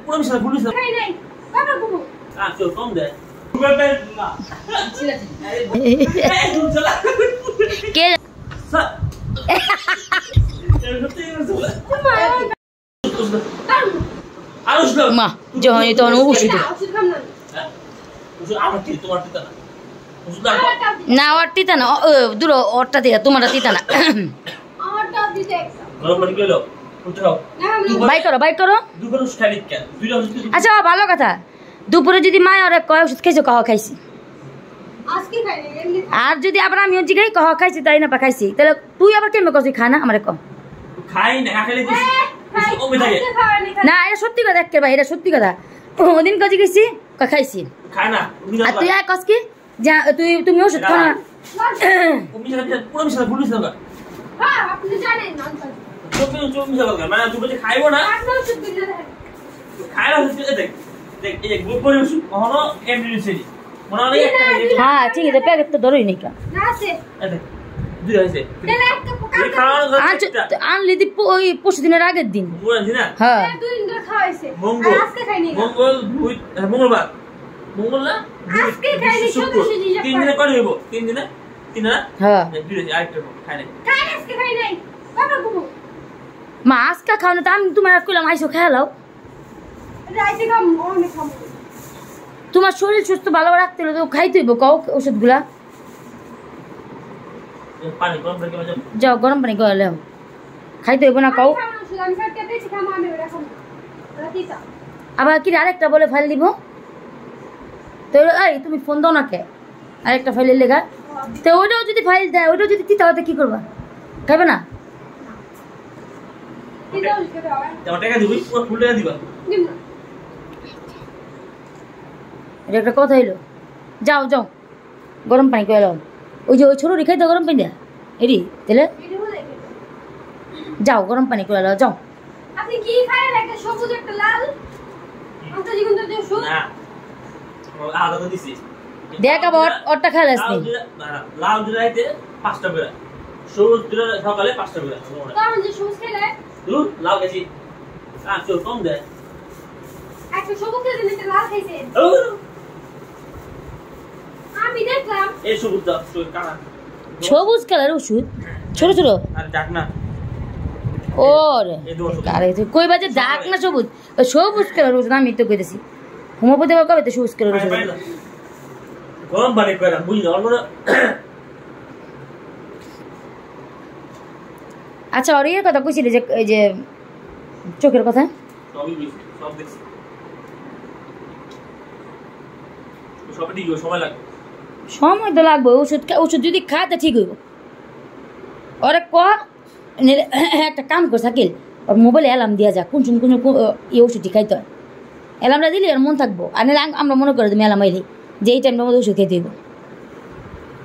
পুরো মিশালা ফুল মিশালা খাই নাই বাবা ঘুমো আচ্ছা কম দে কে মা যখন তখন ওষুধ না ওর তিতা না দূর ওরটা দিয়ে তোমারটা তিতা না বাই করো আচ্ছা ভালো কথা দুপুরে যদি মা ওরা কয় ওষুধ খাইছো কহ খাইছি আর যদি আবার আমি জিগাই কহ খাইছি তাই না খাইছি তাহলে তুই আবার কেমন কছি খা না আমার কম না এটা সত্যি কথা একের ভাই এটা সত্যি কথা ওদিন কাজে গেছি খাইছি আর তুই আর কস কি যা তুমি ওষুধ খাও না হ্যাঁ ঠিক আছে প্যাকেট তো ধরোই নি আনলি ওই পরশু দিনের আগের দিন হ্যাঁ মঙ্গলবার মা আজকে খাও না তো আমি তোমার কইলাম আইসো খেলাও তোমার শরীর সুস্থ ভালো রাখতে হলে তো খাইতে হইব কও ওষুধগুলা যাও গরম পানি করে লেও খাইতে হইব না কও আবার কি আরেকটা বলে ফাইল দিব তো এই তুমি ফোন দাও না কে আরেকটা ফাইলের লেখা তো ওইটাও যদি ফাইল দেয় ওইটাও যদি দিতে হতে কি করবা খাইবে না এটা একটা কথা হইলো যাও যাও গরম পানি করে লাও ওই যে ওই ছোট রেখাই তো গরম পানি দেয়া এরি তাহলে যাও গরম পানি করে লাও যাও আপনি কি খাইলেন একটা সবুজ একটা লাল আমরা জীবন তো ওষুধ না আদা তো দিছি দেখ আবার ওরটা খাইলাস নি লাল দিলাইতে 5টা করে সবুজ দিলা সকালে 5টা করে কারণ যে সবুজ খেলে দুধ লাল গেছি আচ্ছা কম দে একটা সবুজ দিলে একটা লাল খাইছেন আমি দেখলাম এই সবুজ দাও কানা সবুজ কালার ওষুধ ছোট ছোট আর ডাকনা ওরে আরে তুই কই বাজে ডাক না সবুজ সবুজ কালার ওষুধ আমি তো কইতেছি হোমিওপ্যাথি বা কবে তো সবুজ কালার ওষুধ গরম পানি করে বুঝি না অন্য আচ্ছা আর এর কথা কইছিলি যে এই যে চোখের কথা সবই বুঝছি সব দেখছি সব ঠিক সময় লাগবে সময় তো লাগবে ওষুধ যদি খায় তা ঠিক হইব ওরে ক একটা কাম কর সাকিল ওর মোবাইলে অ্যালার্ম দিয়া যা কোন এই ওষুধটি খাইতে হয় অ্যালার্মটা দিলে ওর মন থাকবো আর নাহলে আমরা মনে করে দেবো অ্যালার্ম আইলি যে এই টাইমটার মধ্যে ওষুধ খেতে হইব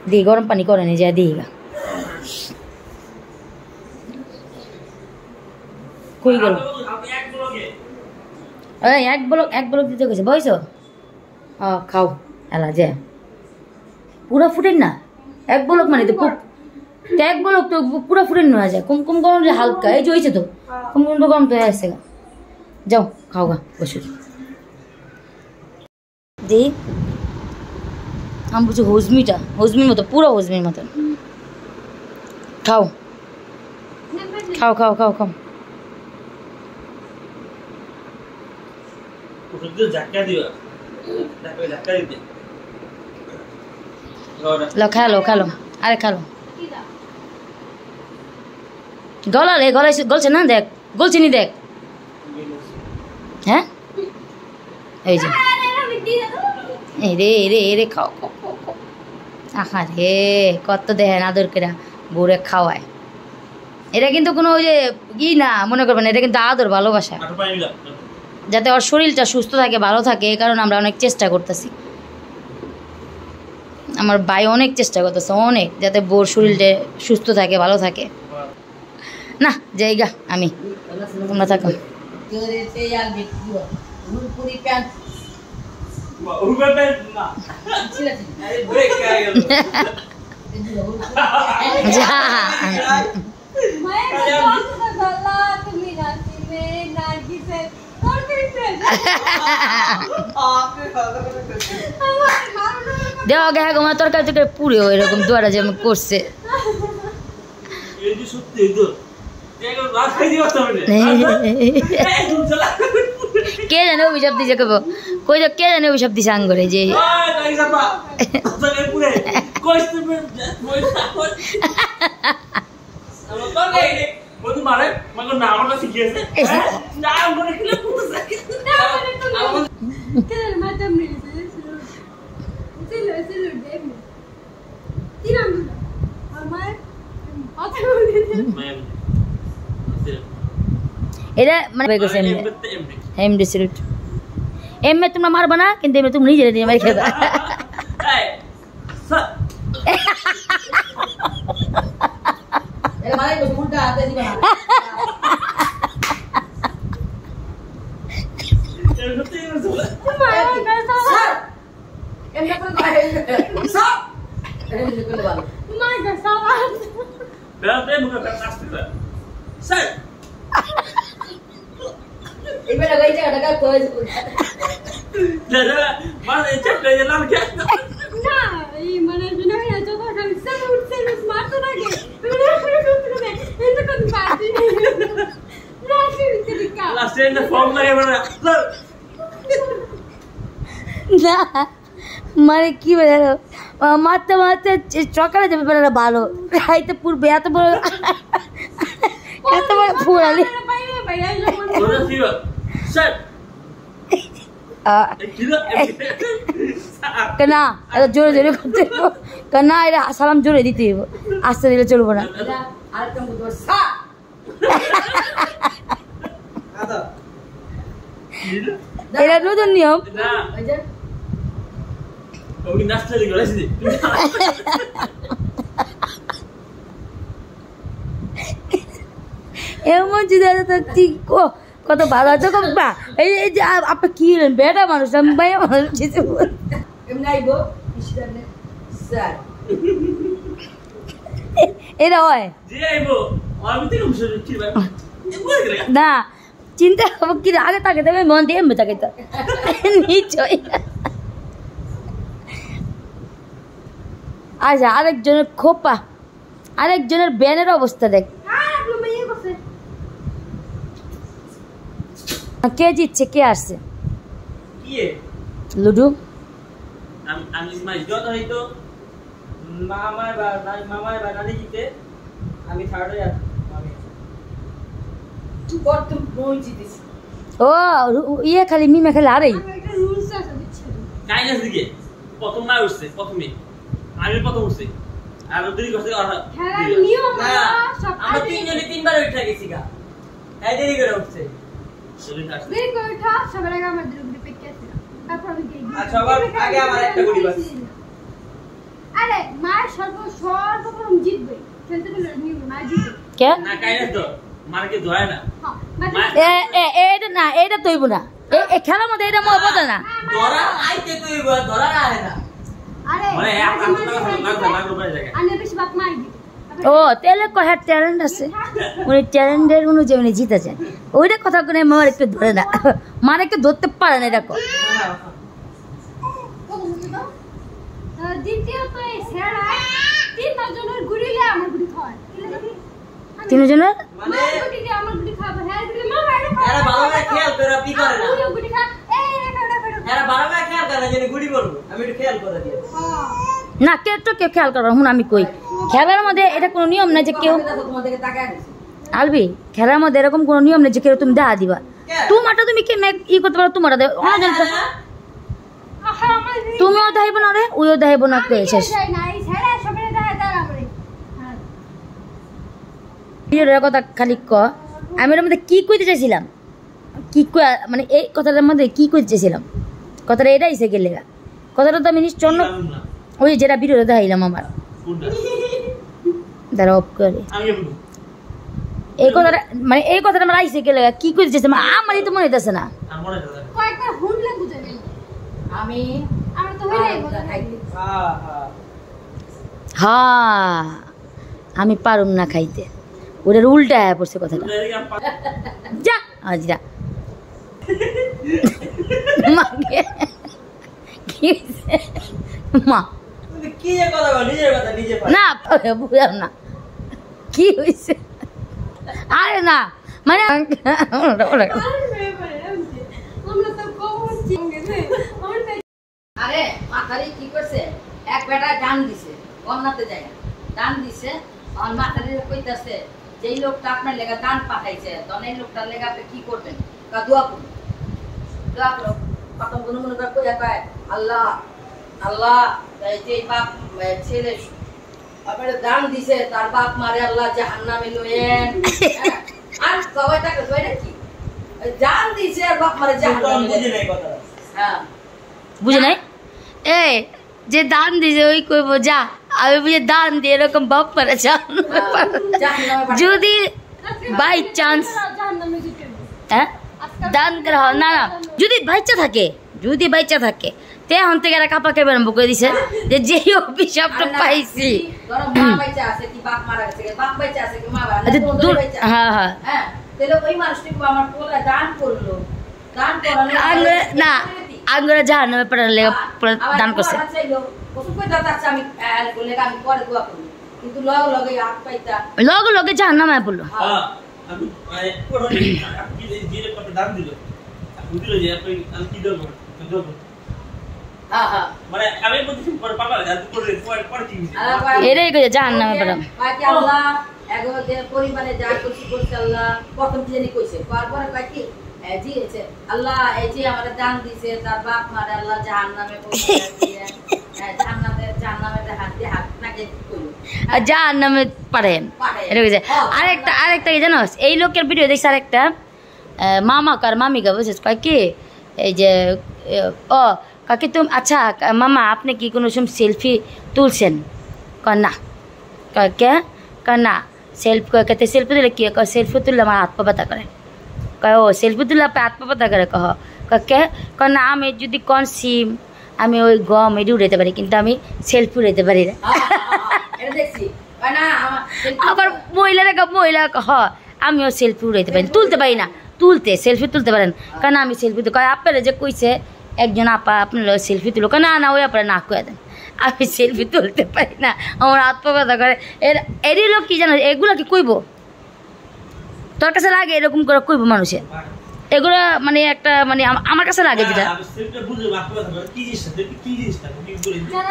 দিই গরম পানি করে নি যা দিই গা কই গেল এক ব্লক দিতে গেছে বয়স খাও এলা যে পুরা ফুটেন না এক ব্লক মানে তো এক ব্লক তো পুরা ফুটেন নেওয়া যায় কম গরম যে হালকা এই যে হয়েছে তো কম তো গরম তো আসছে গা যাও খাও গা ওষুধ দি আমি বলছি হজমির মতো পুরো হজমির মতো খাও খাও খাও খাও খাও খালো আরে খালো গলালে গলছে না দেখ গলছে নি দেখ হ্যাঁ এই যে রে খাও আহা রে কত দেখেন আদর করে বউরে খাওয়ায় এটা কিন্তু কোনো ওই যে ই না মনে করবেন এটা কিন্তু আদর ভালোবাসা যাতে ওর শরীরটা সুস্থ থাকে ভালো থাকে এই কারণে আমরা অনেক চেষ্টা করতেছি আমার ভাই অনেক চেষ্টা করতেছে অনেক যাতে বউর শরীরটা সুস্থ থাকে ভালো থাকে না জায়গা আমি তোমরা থাকো যা দেওয়া গে গোমা তরকারি তরকারি পুরে এরকম দোয়ারা যেমন করছে কে জানে অভিশাপ দিছে কব কই তো কে জানে অভিশাপ দিছে আঙ্গরে যে এটা মানে এমডি সিলুট এমএ তোমরা মারবা না কিন্তু এমএ তুমি নিজে নিজে মারি খেবা এটা মারাই বসে উল্টা হাতে দিবা না এমডি করে সব এমডি করে ভালো মাই গড সব বেলা মুখে আসছে স্যার এবারে গাইছে টাকা কই দাদা মানে চেপে গেলাম কে না এই মানে জুনা হয়ে যত খালি সব উঠছে স্মার্ট তো লাগে এটা কোন পার্টি না শিরতে কা লাস্টে না ফর্ম লাগে বড় না মানে কি বলে মারতে মারতে চকালে যাবে বেলা ভালো খাইতে পূর্বে এত বড় ফুরালি না এটা জোরে জোরে করতে না এটা সালাম জোরে দিতে হইব আস্তে দিলে চলবো না এটা নতুন নিয়ম এমন যদি কত ভালো আছে বা এই যে আপনি কি বেটা মানুষ আমি ভাইয়া মানুষ কিছু এটা হয় না চিন্তা করবো কি আগে তাকে দেবে মন দিয়ে এমনি তাকে নিশ্চয় আচ্ছা আরেকজনের খোপা আরেকজনের ব্যানের অবস্থা দেখ কে জিতছে কে আসছে লুডু ও ইয়ে খালি মিমে খালি আরেই প্রথম না উঠছে প্রথমে আমি প্রথম উঠছি আর দুই করছে আমরা তিনজনে তিনবার উঠে গেছি গা এই দেরি করে উঠছে দেরি করে উঠা সবার আগে আমাদের উপরে পেকে আছে তারপর আমি গেই আচ্ছা আগে আমার একটা গুলি বাস আরে মা সর্বপ্রথম জিতবে খেলতে বলে নিউ মা জিতবে কে না কাইনা তো মারকে ধয় না হ্যাঁ এটা না এটা তৈব না এই খেলার মধ্যে এটা মজা পাতা না ধরা আইতে তৈব ধরা আহে না আরে মানে এক লাখ রুপিয়া জায়গা আনে বেশি বাপ মাই দিবে ও তেলে কয় ট্যালেন্ট আছে উনি ট্যালেন্টের অনুযায়ী উনি জিতে যায় ওইটা কথা করে মার একটু ধরে না মার একটু ধরতে পারে না দেখো দ্বিতীয়ত এই সেরা তিনজনের গুড়ি লে আমার গুড়ি খায় তিনজনের মানে গুড়ি দিয়ে আমার গুড়ি খাবে হ্যাঁ গুড়ি মা বাইরে খায় এরা ভালো করে খেয়াল করে কি করে না গুড়ি খা এই এরা ভালো করে খেয়াল করে যে গুড়ি বলবো আমি একটু খেয়াল করে দিই না কেউ তো কেউ খেয়াল করো হুন আমি কই খেলার মধ্যে এটা কোনো নিয়ম না যে কেউ আলবি খেলার মধ্যে এরকম কোনো নিয়ম নেই যে কেউ তুমি দেখা দিবা তোমারটা তুমি কি ই করতে পারো তোমার তুমিও দেখাইব না রে ওইও দেখাইব না কে শেষ কথা খালি ক আমি এর মধ্যে কি কইতে চাইছিলাম কি মানে এই কথাটার মধ্যে কি কইতে চাইছিলাম কথাটা এটাই এসে গেলে কথাটা তো আমি নিশ্চয় ওই যেটা ভিডিওটা দেখাইলাম আমার দাঁড়া অফ করে এই কথাটা মানে এই কথাটা আমার আইসে গেলে কি করে দিতেছে আমারই তো মনে হইতেছে না হ্যাঁ আমি পারুম না খাইতে ওটার উল্টা পড়ছে কথাটা যা আজ মাকে কি হইছে মা তুমি কি যে কথা বল নিজের কথা নিজে পার না বুঝলাম না কি হইছে আরে না মানে আরে মাথারি কি করছে এক বেটা ডান দিছে অন্যতে যায় ডান দিছে আর মাথারি কইতাছে যেই লোকটা আপনার লেগা দান পাঠাইছে তখন এই লোকটার লেগা আপনি কি করবেন কা দোয়া করুন দোয়া করো প্রথম কোনো মনে করে কইয়া কয় আল্লাহ আল্লাহ এই যে বাপ ছেলে আপনার দান দিছে তার বাপ মারে আল্লাহ জাহান্নামে লয়েন আর সবাই তাকে কইরা কি জান দিছে আর বাপ মারে জাহান্নামে বুঝে নাই কথা হ্যাঁ বুঝে নাই এই যে দান দিছে ওই কইব যা আমি বুঝে দান দিয়ে এরকম বাপ মারে যদি বাই চান্স হ্যাঁ দান করা না না যদি বাচ্চা থাকে তে হন থেকে কাপা কে আরম্ভ করে দিছে যে যেই অভিশাপটা পাইছি হ্যাঁ হ্যাঁ না আঙ্গুরা জাহান্নামে পড়ার লেগে দান করছে লগে লগে জাহান্নামে পড়লো এটাই কইছে জাহান্নামে পড়লাম পরিবারে যা করছি করছে আল্লাহ প্রথম কি জানি কইছে তারপরে কয় কি জি আছে আল্লাহ এই যে আমাদের দান দিছে তার বাপ মারে আল্লাহ জাহান্নামে পড়িয়ে জাহান্নামে পারেন এটা কইছে আরেকটা কি জানোস এই লোকের ভিডিও দেখছ আরেকটা মামা কার মামিকা বুঝছিস কয় কি এই যে ও কাকি তুমি আচ্ছা মামা আপনি কি কোনো সময় সেলফি তুলছেন কয় না কে কয় না সেলফি তুলে কি সেলফি তুললে আমার হাত পা ব্যথা করে কয় ও সেলফি তুললে আপনি হাত পা ব্যথা করে কে কয় না আমি যদি কোন সিম আমি ওই গম এটি উড়াইতে পারি কিন্তু আমি সেলফি উড়াইতে পারি না আবার মহিলা আমিও সেলফি উড়াইতে পারি তুলতে পারি না সেলফি তুলতে পারেন কেন আমি সেলফি তো কয় আপনারা যে কইছে একজন আপা আপনারা সেলফি তুলো না না ওই আপনারা না কয়ে দেন আমি সেলফি তুলতে পারি না আমার হাত পা ব্যথা করে এরই লোক কি জানো এগুলো কি কইব তোর কাছে লাগে এরকম করে কইব মানুষে এগুলো মানে একটা মানে আমার কাছে লাগে যেটা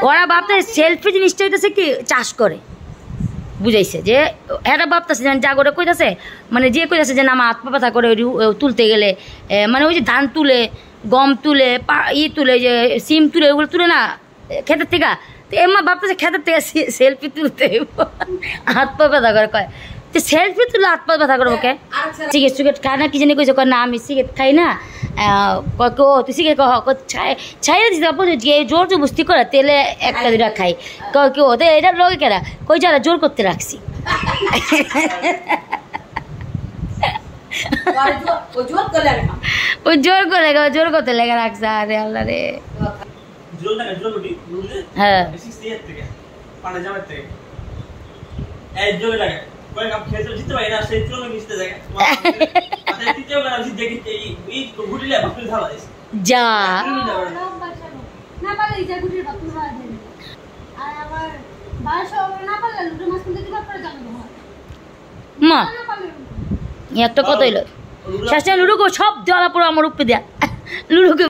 ওরা ভাবতে সেলফি জিনিসটা হইতেছে কি চাষ করে বুঝাইছে যে এটা ভাবতেছে যা করে কইতাছে মানে যে কইতাছে যে না আমার হাত পা ব্যথা করে তুলতে গেলে মানে ওই যে ধান তুলে গম তুলে তুলে যে সিম তুলে ওগুলো তুলে না ক্ষেতের থেকে তো এমা ভাবতেছে ক্ষেতের থেকে সেলফি তুলতে হাত পা ব্যথা করে কয় তো সেলফি তুলে হাত পা ব্যথা করবো কে সিগারেট খায় না কি জানি কইছে না আমি সিগারেট খাই না তুই সিগারেট ছাইড়ে দিতে যে জোর জবস্তি করে তেলে একটা দুটা খাই কেউ তো এটার লগে কেনা কই যারা জোর করতে রাখছি ওই জোর করতে লেগে রাখছে আরে আল্লাহ রে হ্যাঁ যা মা একটা কত হইল শেষ লুডু সব দেওয়ালা পুরো আমার উপরে দেয়া লুডু